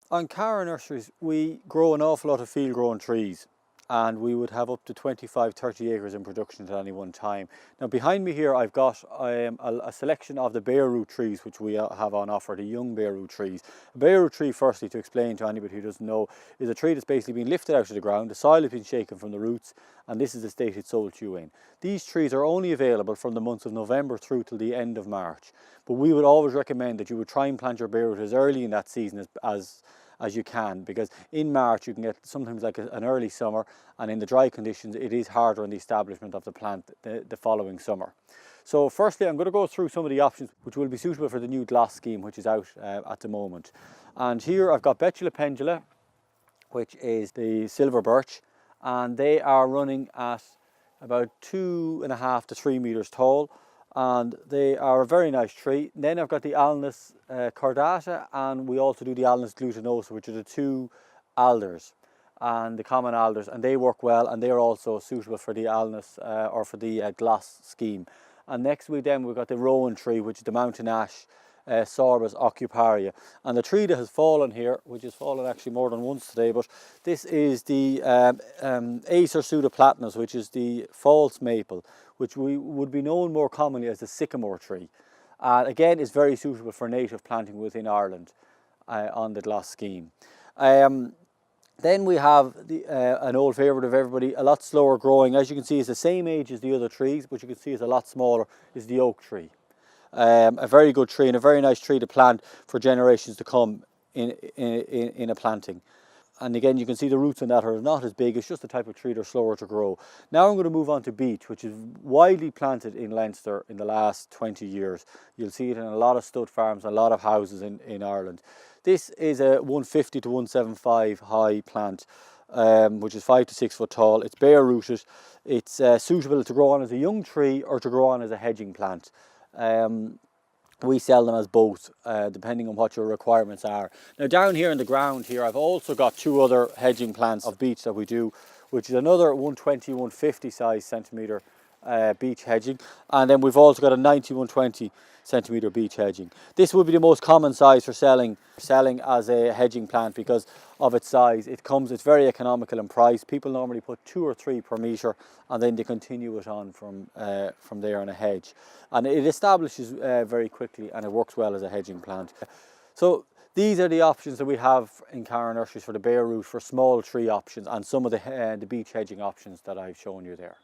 On Cara Nurseries, we grow an awful lot of field grown trees, and we would have up to 25-30 acres in production at any one time. Now behind me here I've got a selection of the bare root trees which we have on offer, the young bare root trees. A bare root tree, firstly, to explain to anybody who doesn't know, is a tree that's basically been lifted out of the ground, the soil has been shaken from the roots, and this is the state it's sold to you in. These trees are only available from the months of November through till the end of March, but we would always recommend that you would try and plant your bare root as early in that season as you can, because in March you can get sometimes like an early summer, and in the dry conditions it is harder on the establishment of the plant the following summer. So firstly, I'm going to go through some of the options which will be suitable for the new GLOS scheme which is out at the moment. And here I've got Betula pendula, which is the silver birch, and they are running at about 2.5 to 3 meters tall, and they are a very nice tree. Then I've got the Alnus cordata, and we also do the Alnus glutinosa, which are the two alders and the common alders, and they work well, and they're also suitable for the Alnus or for the GLOS scheme. And next we've got the rowan tree, which is the mountain ash, Sorbus occuparia. And the tree that has fallen here, which has fallen actually more than once today, but this is the Acer pseudoplatanus, which is the false maple, which we would be known more commonly as the sycamore tree. Again, is very suitable for native planting within Ireland on the GLOS scheme. Then we have an old favourite of everybody, a lot slower growing. As you can see, it's the same age as the other trees, but you can see it's a lot smaller, is the oak tree. A very good tree and a very nice tree to plant for generations to come in a planting. And again, you can see the roots on that are not as big, it's just the type of tree they're slower to grow. Now I'm going to move on to beech, which is widely planted in Leinster in the last 20 years. You'll see it in a lot of stud farms, a lot of houses in Ireland. This is a 150 to 175 high plant, which is 5 to 6 foot tall. It's bare rooted. It's suitable to grow on as a young tree or to grow on as a hedging plant. We sell them as both, depending on what your requirements are. Now down here in the ground here, I've also got two other hedging plants of beech that we do, which is another 120, 150 size centimetre beech hedging, and then we've also got a 90, 120 centimetre beech hedging. This would be the most common size for selling as a hedging plant because of its size. It's very economical in price. People normally put 2 or 3 per metre, and then they continue it on from there on a hedge. And it establishes very quickly, and it works well as a hedging plant. So these are the options that we have in Cara Nurseries for the bare root, for small tree options, and some of the beech hedging options that I've shown you there.